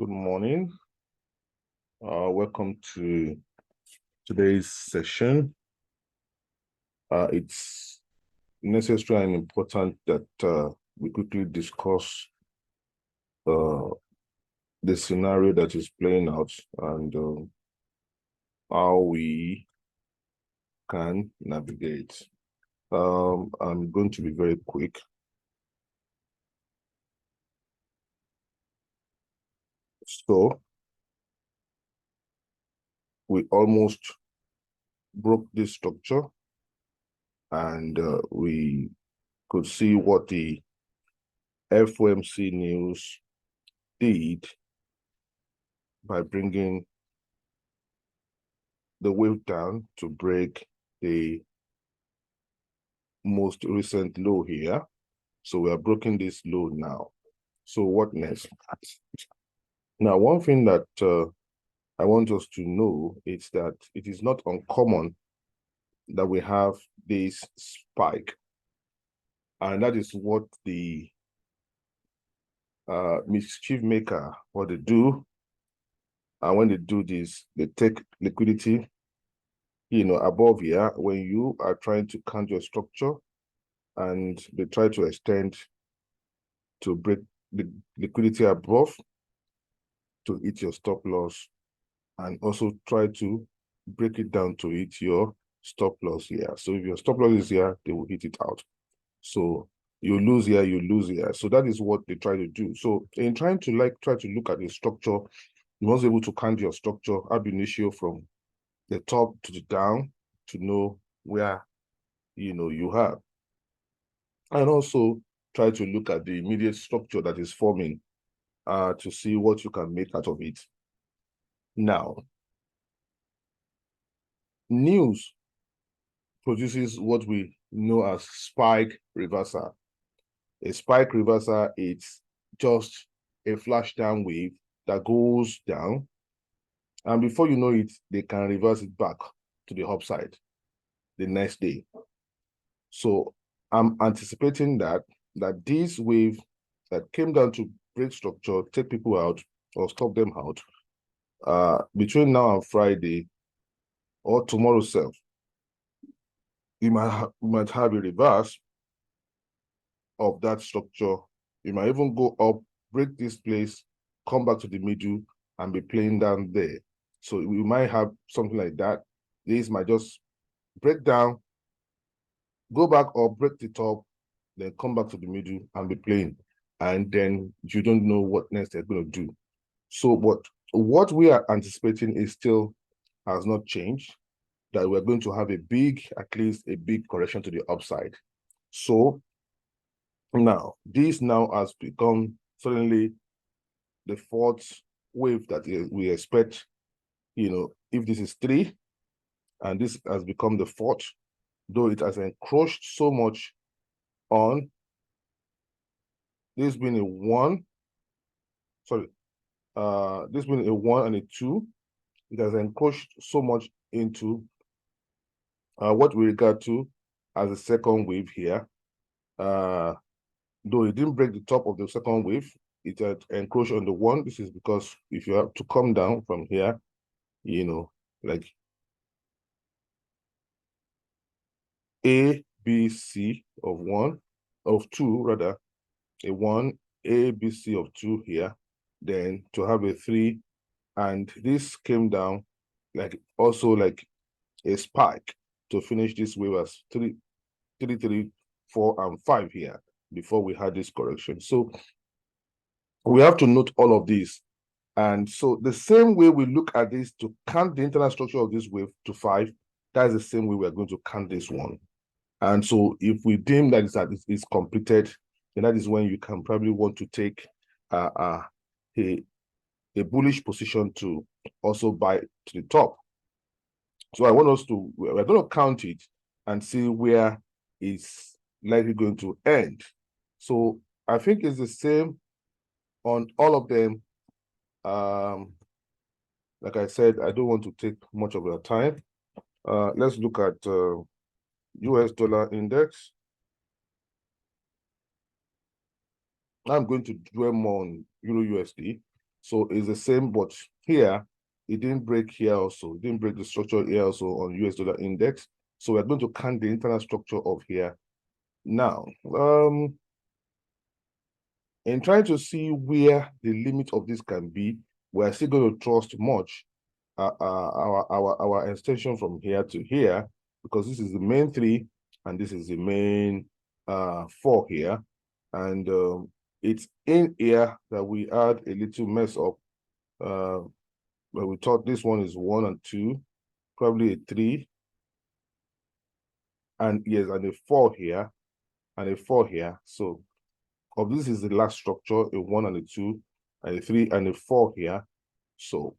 Good morning. Welcome to today's session. It's necessary and important that we quickly discuss the scenario that is playing out and how we can navigate. I'm going to be very quick. So we almost broke this structure, and we could see what the FOMC news did by bringing the wave down to break the most recent low here. So we are breaking this low now. So what next? Now, one thing that I want us to know is that it is not uncommon that we have this spike. And that is what the mischief maker, what they do. And when they do this, they take liquidity, above here, when you are trying to count your structure, and they try to extend to break the liquidity above to hit your stop loss, and also try to break it down to hit your stop loss here. So if your stop loss is here, they will hit it out. So you lose here, you lose here. So that is what they try to do. So in trying to try to look at the structure, you must be able to count your structure ab initio from the top to the down to know where you have. And also try to look at the immediate structure that is forming to see what you can make out of it. Now, news produces what we know as spike reversal. A spike reversal is just a flash down wave that goes down, and before you know it, they can reverse it back to the upside the next day. So I'm anticipating that this wave that came down to break structure, take people out or stop them out, between now and Friday or tomorrow self, you might have a reverse of that structure. You might even go up, break this place, come back to the middle, and be playing down there. So we might have something like that. This might just break down, go back up, break the top, then come back to the middle and be playing. And then you don't know what next they're going to do. So what we are anticipating is still has not changed, that we're going to have at least a big correction to the upside. So now, this now has become suddenly the fourth wave that we expect, if this is 3, and this has become the fourth, though it has encroached so much on this being a 1, this being a 1 and a 2, it has encroached so much into what we regard to as a second wave here. Though it didn't break the top of the second wave, it had encroached on the 1. This is because if you have to come down from here, like A, B, C of 1, of 2 rather, a 1, A, B, C of 2 here, then to have a 3, and this came down also like a spike to finish this wave as 3, 4, and 5 here before we had this correction. So we have to note all of this. And so the same way we look at this to count the internal structure of this wave to 5, that's the same way we're going to count this one. And so if we deem that it's completed, then that is when you can probably want to take a bullish position to also buy to the top. So I want us to, we're going to count it and see where it's likely going to end. So I think it's the same on all of them. Like I said, I don't want to take much of your time. Let's look at US dollar index. I'm going to dwell more on Euro USD. So it's the same, but here it didn't break here also. It didn't break the structure here also on US dollar index. So we're going to count the internal structure of here. Now, in trying to see where the limit of this can be, we're still going to trust much our extension from here to here, because this is the main 3 and this is the main 4 here. And it's in here that we had a little mess up, where we thought this one is 1 and 2, probably a 3, and yes, and a 4 here, and a 4 here. So of this is the last structure, a 1 and a 2, and a 3 and a 4 here. So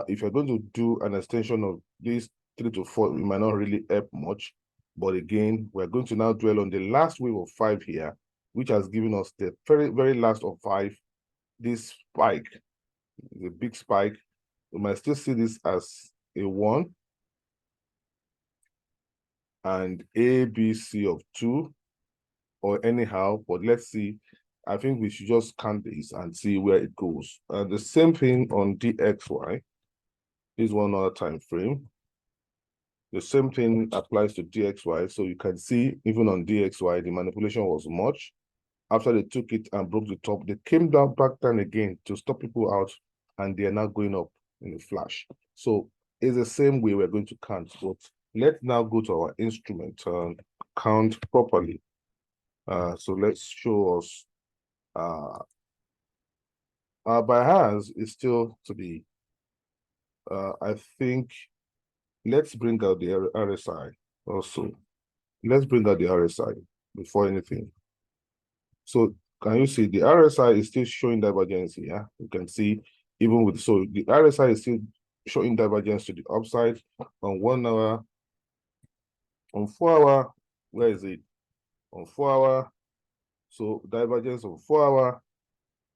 if you're going to do an extension of these 3 to 4, it might not really help much. But again, we're going to now dwell on the last wave of 5 here, which has given us the very, very last of 5, this spike, the big spike. We might still see this as a 1 and A, B, C of 2, or anyhow, but let's see. I think we should just count this and see where it goes. The same thing on DXY. This is one other time frame. The same thing applies to DXY. So you can see even on DXY, the manipulation was much. After they took it and broke the top, they came down back down again to stop people out, and they are now going up in a flash. So it's the same way we're going to count. So let's now go to our instrument and count properly. So let's show us by hands is still to be, I think, let's bring out the RSI also. Let's bring out the RSI before anything. So can you see the RSI is still showing divergence here? You can see even with, so the RSI is still showing divergence to the upside on 1 hour, on 4 hour, where is it? On 4 hour, so divergence on 4 hour,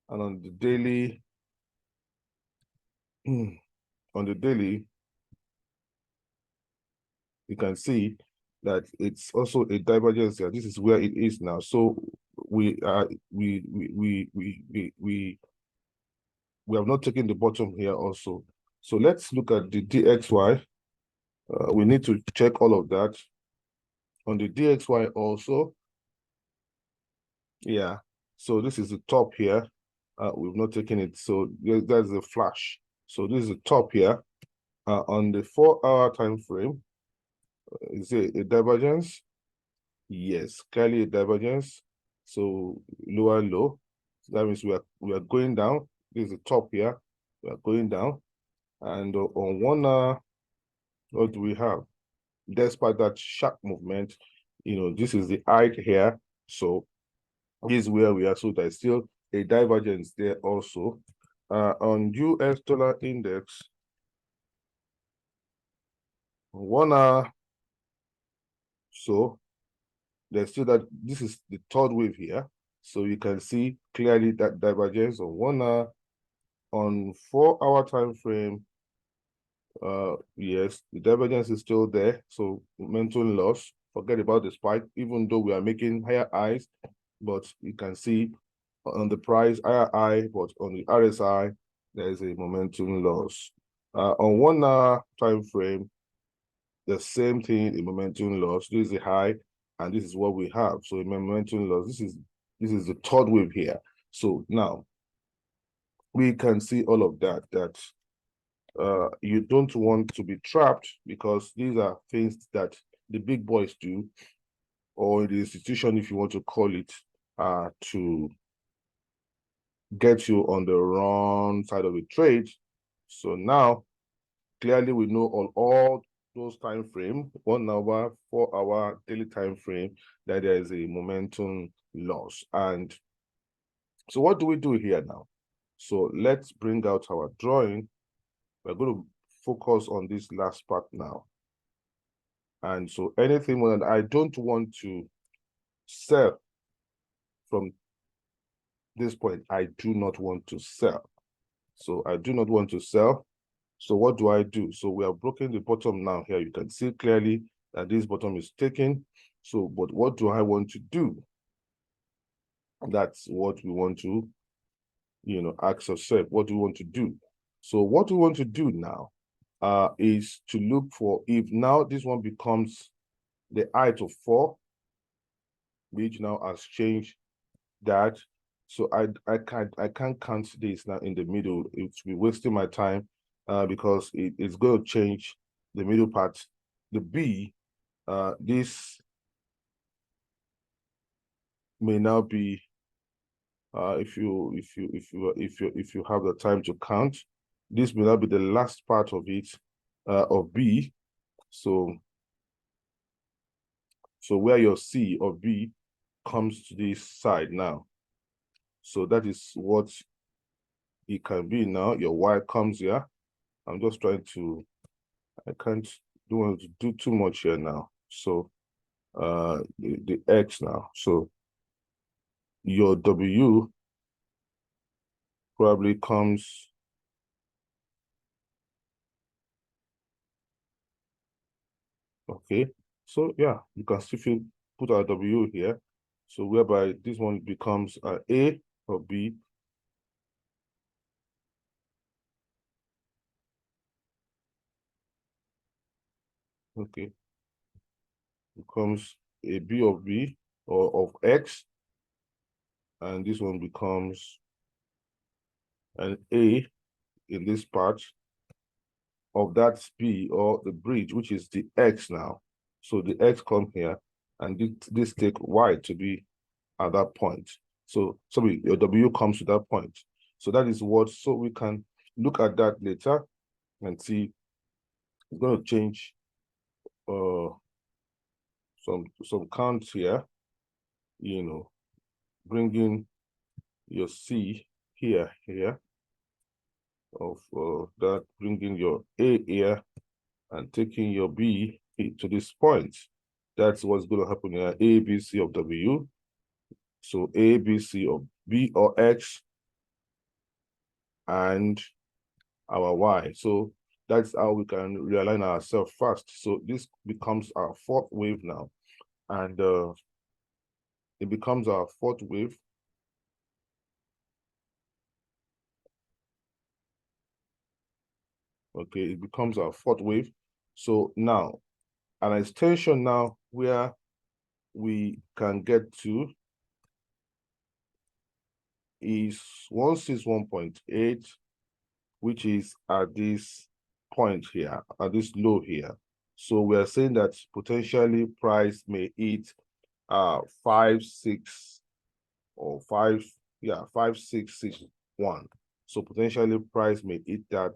and on the daily, on the daily, you can see that it's also a divergence here. This is where it is now. So we have not taken the bottom here also. So let's look at the DXY. We need to check all of that. On the DXY also, yeah. So this is the top here. We've not taken it. So that's the flash. So this is the top here. On the 4 hour time frame, is it a divergence? Yes, clearly a divergence. So lower low. So that means we are going down. This is the top here. We are going down. And on 1 hour, what do we have? Despite that sharp movement, this is the height here. So this is where we are. So there's still a divergence there also. On US dollar index, 1 hour, so there's still that, this is the 3rd wave here. So you can see clearly that divergence on 1 hour. On 4 hour time frame, yes, the divergence is still there. So momentum loss, forget about the spike, even though we are making higher highs, but you can see on the price higher high, but on the RSI, there is a momentum loss. On 1 hour time frame, the same thing, a momentum loss. This is a high, and this is what we have. So a momentum loss. This is the 3rd wave here. So now we can see all of that. You don't want to be trapped, because these are things that the big boys do, or the institution, if you want to call it, to get you on the wrong side of a trade. So now, clearly we know on all those time frame, 1 hour, 4 hour, daily time frame, that there is a momentum loss. And so what do we do here now? So let's bring out our drawing. We're going to focus on this last part now. And so anything when I don't want to sell from this point, I do not want to sell. So I do not want to sell. So what do I do? So we have broken the bottom now here. You can see clearly that this bottom is taken. So, but what do I want to do? That's what we want to ask yourself, what do you want to do? So what we want to do now is to look for, if now this one becomes the height of 4, which now has changed that. So I can't count this now in the middle. It's be wasting my time because it's going to change the middle part. The B, this may now be if you have the time to count, this may now be the last part of it of B. So where your C or B comes to this side now. So that is what it can be now. Your Y comes here. I'm just trying to, I can't don't want to do too much here now. So the X now. So your W probably comes okay. So yeah, you can still put our W here. So whereby this one becomes A or B. Okay. Becomes a B of B or of X. And this one becomes an A in this part of that B or the bridge, which is the X now. So the X come here, and this take Y to be at that point. So sorry, your W comes to that point. So that is what, so we can look at that later and see. It's going to change some counts here, bringing your C here, of that, bringing your A here, and taking your B to this point. That's what's going to happen here. A, B, C of W. So A, B, C of B or X, and our Y. So that's how we can realign ourselves fast. So this becomes our 4th wave now. And it becomes our 4th wave. Okay, it becomes our 4th wave. So now, an extension now where we can get to is 161.8, which is at this point here, at this low here. So we are saying that potentially price may hit 5, 6 or 5, yeah, 5661. So potentially price may hit that,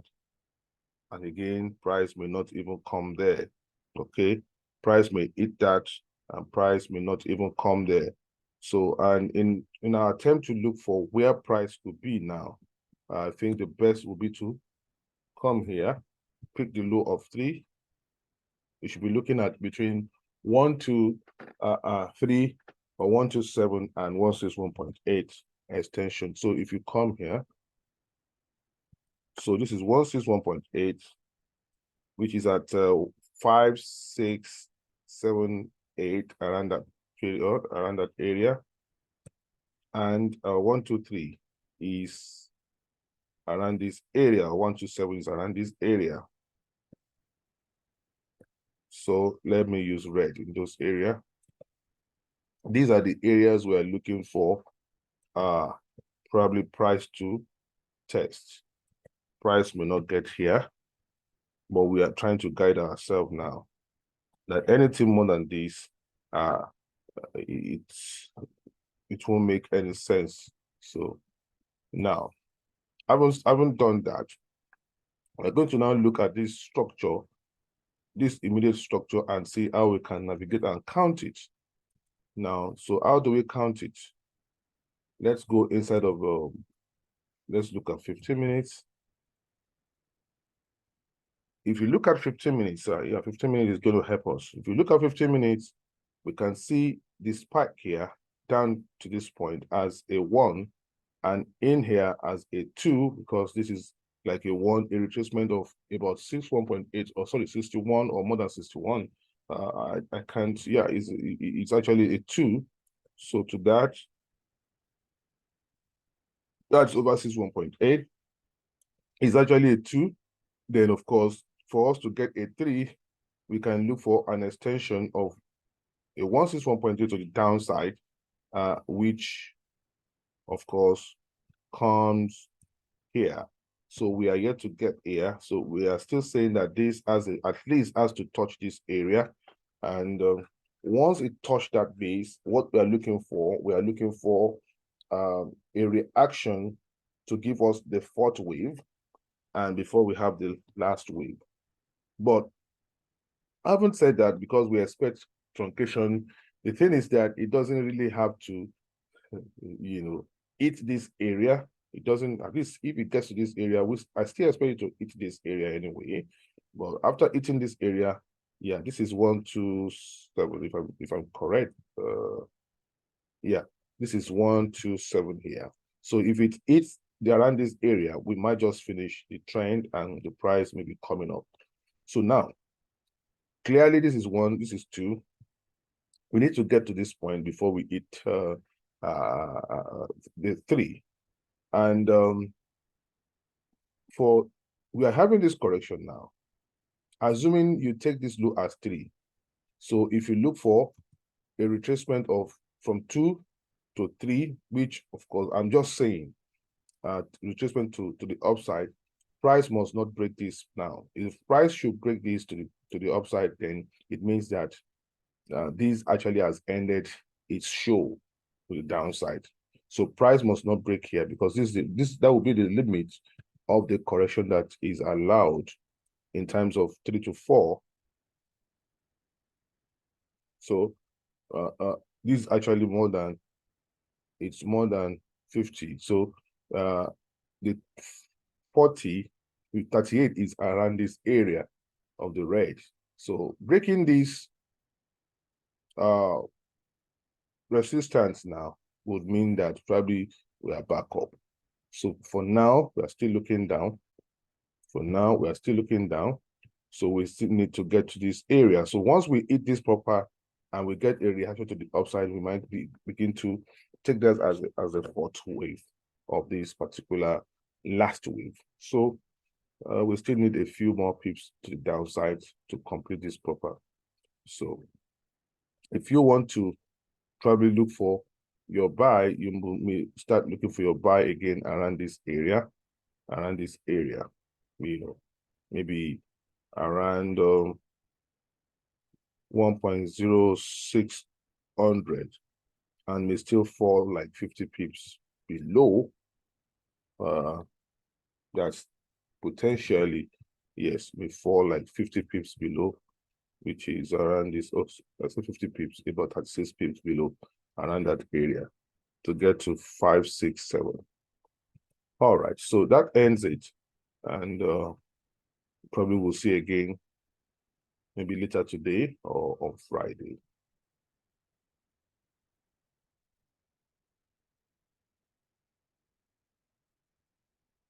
and again, price may not even come there. Okay, price may hit that, and price may not even come there. So, and in our attempt to look for where price could be now, I think the best would be to come here, pick the low of 3. You should be looking at between 123 or 127 and 161.8 extension. So if you come here, so this is 161.8, which is at 5678 around that period, around that area, and 123 is around this area. 127 is around this area. So let me use red in those areas. These are the areas we're looking for probably price to test. Price may not get here, but we are trying to guide ourselves now that anything more than this, it won't make any sense. So now, I haven't done that. We're going to now look at this structure, this immediate structure, and see how we can navigate and count it. Now, so how do we count it? Let's go inside of, let's look at 15 minutes. If you look at 15 minutes, 15 minutes is going to help us. If you look at 15 minutes, we can see this spike here down to this point as a 1, and in here as a 2, because this is like a 1, a retracement of about 61.8, or sorry, 61 or more than 61. I can't, yeah, it's actually a 2. So to that, That's over 61.8. It's actually a 2. Then, of course, for us to get a 3, we can look for an extension of a 161.3 to the downside, which, of course, comes here. So we are yet to get here. So we are still saying that this at least has to touch this area. And once it touched that base, what we are looking for a reaction to give us the 4th wave, and before we have the last wave. But I haven't said that because we expect truncation. The thing is that it doesn't really have to, hit this area. It doesn't, at least if it gets to this area, which I still expect it to hit this area anyway. But after hitting this area, yeah, this is 127, if I'm correct. Yeah, this is 127 here. So if it hits around this area, we might just finish the trend and the price may be coming up. So now, clearly this is 1, this is 2. We need to get to this point before we hit the 3. And we are having this correction now, assuming you take this low as 3. So if you look for a retracement of from 2 to 3, which of course I'm just saying, retracement to the upside, price must not break this now. If price should break this to the upside, then it means that this actually has ended its show to the downside. So price must not break here, because that will be the limit of the correction that is allowed in terms of 3 to 4. So this is actually more than 50. So the 40 with 38 is around this area of the red. So breaking this resistance now would mean that probably we are back up. So for now, we are still looking down. So we still need to get to this area. So once we hit this proper and we get a reaction to the upside, we might begin to take that as a 4th wave of this particular last wave. So we still need a few more pips to the downside to complete this proper. So if you want to probably look for your buy, you may start looking for your buy again around this area, maybe around 1.0600, and may still fall like 50 pips below. That's potentially, yes, may fall like 50 pips below, which is around this, let's say 50 pips, about 36 pips below, around that area, to get to 567. All right, so that ends it, and probably we'll see again maybe later today or on Friday.